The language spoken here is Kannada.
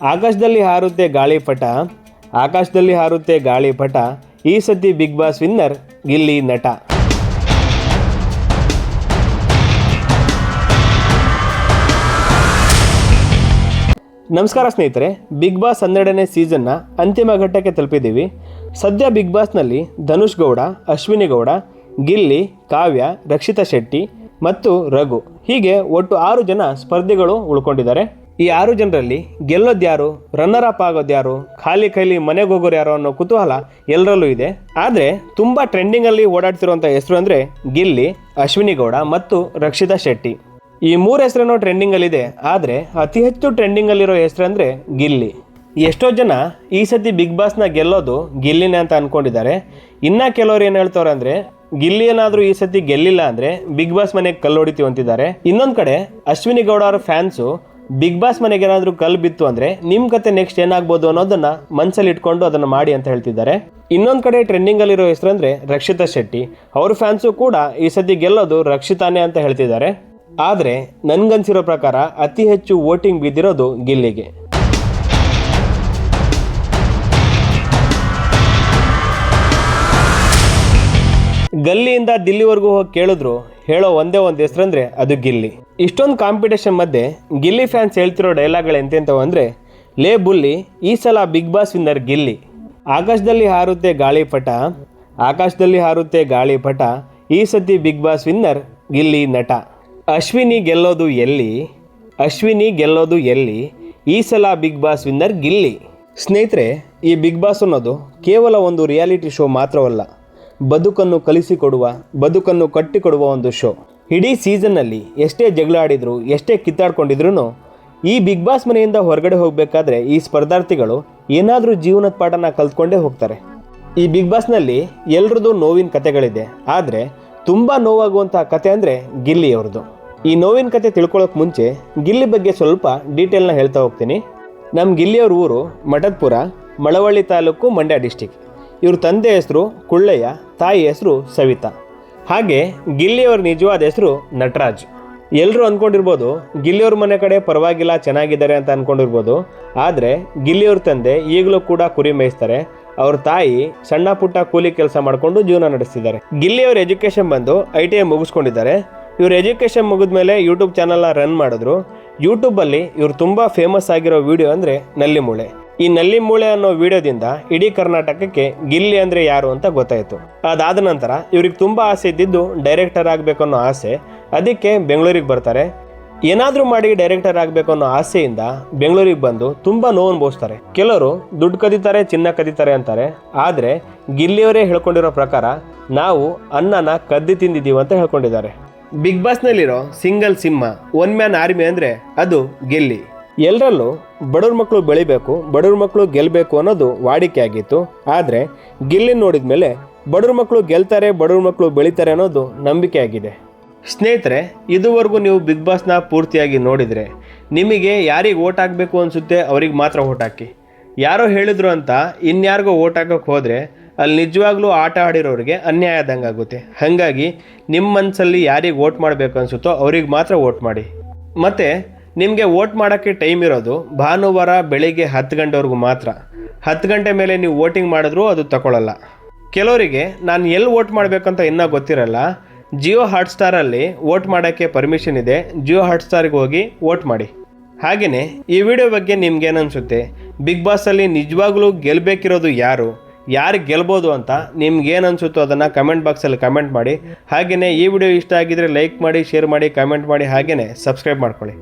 ಆಕಾಶದಲ್ಲಿ ಹಾರುತ್ತೆ ಗಾಳಿಪಟ, ಆಕಾಶದಲ್ಲಿ ಹಾರುತ್ತೆ ಗಾಳಿಪಟ, ಈ ಸತಿ ಬಿಗ್ ಬಾಸ್ ವಿನ್ನರ್ ಗಿಲ್ಲಿ ನಟ. ನಮಸ್ಕಾರ ಸ್ನೇಹಿತರೆ, ಬಿಗ್ ಬಾಸ್ 12ನೇ ಸೀಸನ್ನ ಅಂತಿಮ ಘಟ್ಟಕ್ಕೆ ತಲುಪಿದ್ದೀವಿ. ಸದ್ಯ ಬಿಗ್ ಬಾಸ್ನಲ್ಲಿ ಧನುಷ್ ಗೌಡ, ಅಶ್ವಿನಿ ಗೌಡ, ಗಿಲ್ಲಿ, ಕಾವ್ಯ, ರಕ್ಷಿತಾ ಶೆಟ್ಟಿ ಮತ್ತು ರಘು ಹೀಗೆ ಒಟ್ಟು 6 ಜನ ಸ್ಪರ್ಧಿಗಳು ಉಳ್ಕೊಂಡಿದ್ದಾರೆ. ಈ 6 ಜನರಲ್ಲಿ ಗೆಲ್ಲೋದ್ಯಾರು, ರನ್ನರ್ ಅಪ್ ಆಗೋದ್ಯಾರು, ಖಾಲಿ ಕೈಲಿ ಮನೆಗೆ ಹೋಗೋರು ಯಾರು ಅನ್ನೋ ಕುತೂಹಲ ಎಲ್ಲರಲ್ಲೂ ಇದೆ. ಆದರೆ ತುಂಬ ಟ್ರೆಂಡಿಂಗಲ್ಲಿ ಓಡಾಡ್ತಿರುವಂಥ ಹೆಸರು ಅಂದರೆ ಗಿಲ್ಲಿ, ಅಶ್ವಿನಿ ಗೌಡ ಮತ್ತು ರಕ್ಷಿತಾ ಶೆಟ್ಟಿ. ಈ 3 ಹೆಸರೇನೋ ಟ್ರೆಂಡಿಂಗಲ್ಲಿದೆ, ಆದರೆ ಅತಿ ಹೆಚ್ಚು ಟ್ರೆಂಡಿಂಗಲ್ಲಿರೋ ಹೆಸರು ಅಂದರೆ ಗಿಲ್ಲಿ. ಎಷ್ಟೋ ಜನ ಈ ಸತಿ ಬಿಗ್ ಬಾಸ್ನ ಗೆಲ್ಲೋದು ಗಿಲ್ಲಿನೇ ಅಂತ ಅಂದ್ಕೊಂಡಿದ್ದಾರೆ. ಇನ್ನು ಕೆಲವರು ಏನು ಹೇಳ್ತವ್ರೆ ಅಂದರೆ ಗಿಲ್ಲಿ ಏನಾದರೂ ಈ ಸತಿ ಗೆಲ್ಲಿಲ್ಲ ಅಂದರೆ ಬಿಗ್ ಬಾಸ್ ಮನೆಗೆ ಕಲ್ಲು ಹೊಡಿತೀವಿ ಅಂತಿದ್ದಾರೆ. ಇನ್ನೊಂದು ಕಡೆ ಅಶ್ವಿನಿ ಗೌಡ ಅವರ ಫ್ಯಾನ್ಸು ಬಿಗ್ ಬಾಸ್ ಮನೆಗೆ ಏನಾದರೂ ಕಲ್ಲು ಬಿತ್ತು ಅಂದರೆ ನಿಮ್ಮ ಕತೆ ನೆಕ್ಸ್ಟ್ ಏನಾಗ್ಬೋದು ಅನ್ನೋದನ್ನು ಮನಸ್ಸಲ್ಲಿ ಇಟ್ಕೊಂಡು ಅದನ್ನು ಮಾಡಿ ಅಂತ ಹೇಳ್ತಿದ್ದಾರೆ. ಇನ್ನೊಂದು ಕಡೆ ಟ್ರೆಂಡಿಂಗಲ್ಲಿರೋ ಹೆಸರು ಅಂದರೆ ರಕ್ಷಿತಾ ಶೆಟ್ಟಿ. ಅವ್ರ ಫ್ಯಾನ್ಸು ಕೂಡ ಈ ಸತಿ ಗೆಲ್ಲೋದು ರಕ್ಷಿತಾನೇ ಅಂತ ಹೇಳ್ತಿದ್ದಾರೆ. ಆದರೆ ನನಗನ್ಸಿರೋ ಪ್ರಕಾರ ಅತಿ ಹೆಚ್ಚು ವೋಟಿಂಗ್ ಬಿದ್ದಿರೋದು ಗಿಲ್ಲಿಗೆ. ಗಲ್ಲಿಯಿಂದ ದಿಲ್ಲಿವರೆಗೂ ಹೋಗಿ ಕೇಳಿದ್ರು ಹೇಳೋ ಒಂದೇ ಒಂದು ಹೆಸರಂದ್ರೆ ಅದು ಗಿಲ್ಲಿ. ಇಷ್ಟೊಂದು ಕಾಂಪಿಟೇಷನ್ ಮಧ್ಯೆ ಗಿಲ್ಲಿ ಫ್ಯಾನ್ಸ್ ಹೇಳ್ತಿರೋ ಡೈಲಾಗ್ಗಳು ಎಂತೆಂಥವು ಅಂದರೆ, ಲೇ ಬುಲ್ಲಿ, ಈ ಸಲ ಬಿಗ್ ಬಾಸ್ ವಿನ್ನರ್ ಗಿಲ್ಲಿ. ಆಕಾಶದಲ್ಲಿ ಹಾರುತ್ತೆ ಗಾಳಿಪಟ, ಆಕಾಶದಲ್ಲಿ ಹಾರುತ್ತೆ ಗಾಳಿಪಟ, ಈ ಸತಿ ಬಿಗ್ ಬಾಸ್ ವಿನ್ನರ್ ಗಿಲ್ಲಿ ನಟ. ಅಶ್ವಿನಿ ಗೆಲ್ಲೋದು ಎಲ್ಲಿ, ಅಶ್ವಿನಿ ಗೆಲ್ಲೋದು ಎಲ್ಲಿ, ಈ ಸಲ ಬಿಗ್ ಬಾಸ್ ವಿನ್ನರ್ ಗಿಲ್ಲಿ. ಸ್ನೇಹಿತರೆ, ಈ ಬಿಗ್ ಬಾಸ್ ಅನ್ನೋದು ಕೇವಲ ಒಂದು ರಿಯಾಲಿಟಿ ಶೋ ಮಾತ್ರವಲ್ಲ, ಬದುಕನ್ನು ಕಲಿಸಿಕೊಡುವ, ಬದುಕನ್ನು ಕಟ್ಟಿಕೊಡುವ ಒಂದು ಶೋ. ಇಡೀ ಸೀಸನ್ನಲ್ಲಿ ಎಷ್ಟೇ ಜಗಳ ಆಡಿದ್ರು, ಎಷ್ಟೇ ಕಿತ್ತಾಡ್ಕೊಂಡಿದ್ರು ಈ ಬಿಗ್ ಬಾಸ್ ಮನೆಯಿಂದ ಹೊರಗಡೆ ಹೋಗಬೇಕಾದ್ರೆ ಈ ಸ್ಪರ್ಧಾರ್ಥಿಗಳು ಏನಾದರೂ ಜೀವನದ ಪಾಠನ ಕಲ್ತ್ಕೊಂಡೇ ಹೋಗ್ತಾರೆ. ಈ ಬಿಗ್ ಬಾಸ್ನಲ್ಲಿ ಎಲ್ರದ್ದು ನೋವಿನ ಕತೆಗಳಿದೆ, ಆದರೆ ತುಂಬ ನೋವಾಗುವಂಥ ಕತೆ ಅಂದರೆ ಗಿಲ್ಲಿಯವ್ರದ್ದು. ಈ ನೋವಿನ ಕತೆ ತಿಳ್ಕೊಳ್ಳೋಕೆ ಮುಂಚೆ ಗಿಲ್ಲಿ ಬಗ್ಗೆ ಸ್ವಲ್ಪ ಡೀಟೇಲ್ನ ಹೇಳ್ತಾ ಹೋಗ್ತೀನಿ. ನಮ್ಮ ಗಿಲ್ಲಿಯವ್ರ ಊರು ಮಠದ್ಪುರ, ಮಳವಳ್ಳಿ ತಾಲೂಕು, ಮಂಡ್ಯ ಡಿಸ್ಟಿಕ್. ಇವ್ರ ತಂದೆ ಹೆಸರು ಕುಳ್ಳಯ್ಯ, ತಾಯಿ ಹೆಸರು ಸವಿತಾ. ಹಾಗೆ ಗಿಲ್ಲಿಯವ್ರ ನಿಜವಾದ ಹೆಸರು ನಟರಾಜ್. ಎಲ್ಲರೂ ಅಂದ್ಕೊಂಡಿರ್ಬೋದು ಗಿಲ್ಲಿಯವ್ರ ಮನೆ ಕಡೆ ಪರವಾಗಿಲ್ಲ, ಚೆನ್ನಾಗಿದ್ದಾರೆ ಅಂತ ಅಂದ್ಕೊಂಡಿರ್ಬೋದು. ಆದರೆ ಗಿಲ್ಲಿಯವ್ರ ತಂದೆ ಈಗಲೂ ಕೂಡ ಕುರಿ ಮೇಯಿಸ್ತಾರೆ. ಅವ್ರ ತಾಯಿ ಸಣ್ಣ ಪುಟ್ಟ ಕೂಲಿ ಕೆಲಸ ಮಾಡಿಕೊಂಡು ಜೀವನ ನಡೆಸ್ತಿದ್ದಾರೆ. ಗಿಲ್ಲಿಯವ್ರ ಎಜುಕೇಷನ್ ಬಂದು ITI ಮುಗಿಸ್ಕೊಂಡಿದ್ದಾರೆ. ಇವ್ರ ಎಜುಕೇಷನ್ ಮುಗಿದ್ಮೇಲೆ ಯೂಟ್ಯೂಬ್ ಚಾನಲ್ನ ರನ್ ಮಾಡಿದ್ರು. ಯೂಟ್ಯೂಬಲ್ಲಿ ಇವ್ರು ತುಂಬ ಫೇಮಸ್ ಆಗಿರೋ ವಿಡಿಯೋ ಅಂದರೆ ನಲ್ಲಿ ಮೂಳೆ. ಈ ನಲ್ಲಿ ಮೂಳೆ ಅನ್ನೋ ವಿಡಿಯೋದಿಂದ ಇಡೀ ಕರ್ನಾಟಕಕ್ಕೆ ಗಿಲ್ಲಿ ಅಂದರೆ ಯಾರು ಅಂತ ಗೊತ್ತಾಯಿತು. ಅದಾದ ನಂತರ ಇವ್ರಿಗೆ ತುಂಬ ಆಸೆ ಇದ್ದಿದ್ದು ಡೈರೆಕ್ಟರ್ ಆಗಬೇಕು ಅನ್ನೋ ಆಸೆ. ಅದಕ್ಕೆ ಬೆಂಗಳೂರಿಗೆ ಬರ್ತಾರೆ. ಏನಾದರೂ ಮಾಡಿ ಡೈರೆಕ್ಟರ್ ಆಗಬೇಕು ಅನ್ನೋ ಆಸೆಯಿಂದ ಬೆಂಗಳೂರಿಗೆ ಬಂದು ತುಂಬ ನೋವು ಅನುಭವಿಸ್ತಾರೆ. ಕೆಲವರು ದುಡ್ಡು ಕದೀತಾರೆ, ಚಿನ್ನ ಕದೀತಾರೆ ಅಂತಾರೆ. ಆದರೆ ಗಿಲ್ಲಿಯವರೇ ಹೇಳ್ಕೊಂಡಿರೋ ಪ್ರಕಾರ ನಾವು ಅನ್ನನ ಕದ್ದಿ ತಿಂದಿದ್ದೀವಿ ಅಂತ ಹೇಳ್ಕೊಂಡಿದ್ದಾರೆ. ಬಿಗ್ ಬಾಸ್ನಲ್ಲಿರೋ ಸಿಂಗಲ್ ಸಿಂಹ, ಒನ್ ಮ್ಯಾನ್ ಆರ್ಮಿ ಅಂದರೆ ಅದು ಗಿಲ್ಲಿ. ಎಲ್ಲರಲ್ಲೂ ಬಡವ್ರ ಮಕ್ಕಳು ಬೆಳಿಬೇಕು, ಬಡವ್ರ ಮಕ್ಕಳು ಗೆಲ್ಲಬೇಕು ಅನ್ನೋದು ವಾಡಿಕೆ ಆಗಿತ್ತು. ಆದರೆ ಗಿಲ್ಲಿ ನೋಡಿದ ಮೇಲೆ ಬಡವ್ರ ಮಕ್ಕಳು ಗೆಲ್ತಾರೆ, ಬಡವ್ರ ಮಕ್ಕಳು ಬೆಳಿತಾರೆ ಅನ್ನೋದು ನಂಬಿಕೆ ಆಗಿದೆ. ಸ್ನೇಹಿತರೆ, ಇದುವರೆಗೂ ನೀವು ಬಿಗ್ ಬಾಸ್ನ ಪೂರ್ತಿಯಾಗಿ ನೋಡಿದರೆ ನಿಮಗೆ ಯಾರಿಗೆ ಓಟ್ ಹಾಕಬೇಕು ಅನಿಸುತ್ತೆ ಅವ್ರಿಗೆ ಮಾತ್ರ ಓಟ್ ಹಾಕಿ. ಯಾರೋ ಹೇಳಿದ್ರು ಅಂತ ಇನ್ಯಾರಿಗೋ ಓಟ್ ಹಾಕೋಕ್ಕೆ ಹೋದರೆ ಅಲ್ಲಿ ನಿಜವಾಗ್ಲೂ ಆಟ ಆಡಿರೋರಿಗೆ ಅನ್ಯಾಯ ಆದಂಗೆ ಆಗುತ್ತೆ. ಹಾಗಾಗಿ ನಿಮ್ಮ ಮನಸ್ಸಲ್ಲಿ ಯಾರಿಗೆ ಓಟ್ ಮಾಡಬೇಕು ಅನಿಸುತ್ತೋ ಅವ್ರಿಗೆ ಮಾತ್ರ ಓಟ್ ಮಾಡಿ. ಮತ್ತು ನಿಮಗೆ ವೋಟ್ ಮಾಡೋಕ್ಕೆ ಟೈಮ್ ಇರೋದು ಭಾನುವಾರ ಬೆಳಿಗ್ಗೆ 10 ಗಂಟೆವರೆಗೂ ಮಾತ್ರ. 10 ಗಂಟೆ ಮೇಲೆ ನೀವು ವೋಟಿಂಗ್ ಮಾಡಿದ್ರೂ ಅದು ತಗೊಳ್ಳಲ್ಲ. ಕೆಲವರಿಗೆ ನಾನು ಎಲ್ಲಿ ವೋಟ್ ಮಾಡಬೇಕಂತ ಇನ್ನೂ ಗೊತ್ತಿರಲ್ಲ. ಜಿಯೋ ಹಾಟ್ಸ್ಟಾರಲ್ಲಿ ವೋಟ್ ಮಾಡೋಕ್ಕೆ ಪರ್ಮಿಷನ್ ಇದೆ. ಜಿಯೋ ಹಾಟ್ಸ್ಟಾರಿಗೆ ಹೋಗಿ ವೋಟ್ ಮಾಡಿ. ಹಾಗೆಯೇ ಈ ವಿಡಿಯೋ ಬಗ್ಗೆ ನಿಮ್ಗೇನು ಅನಿಸುತ್ತೆ? ಬಿಗ್ ಬಾಸಲ್ಲಿ ನಿಜವಾಗ್ಲೂ ಗೆಲ್ಲಬೇಕಿರೋದು ಯಾರು, ಯಾರು ಗೆಲ್ಬೋದು ಅಂತ ನಿಮ್ಗೇನು ಅನಿಸುತ್ತೋ ಅದನ್ನು ಕಮೆಂಟ್ ಬಾಕ್ಸಲ್ಲಿ ಕಮೆಂಟ್ ಮಾಡಿ. ಹಾಗೆಯೇ ಈ ವಿಡಿಯೋ ಇಷ್ಟ ಆಗಿದರೆ ಲೈಕ್ ಮಾಡಿ, ಶೇರ್ ಮಾಡಿ, ಕಮೆಂಟ್ ಮಾಡಿ, ಹಾಗೆಯೇ ಸಬ್ಸ್ಕ್ರೈಬ್ ಮಾಡ್ಕೊಳ್ಳಿ.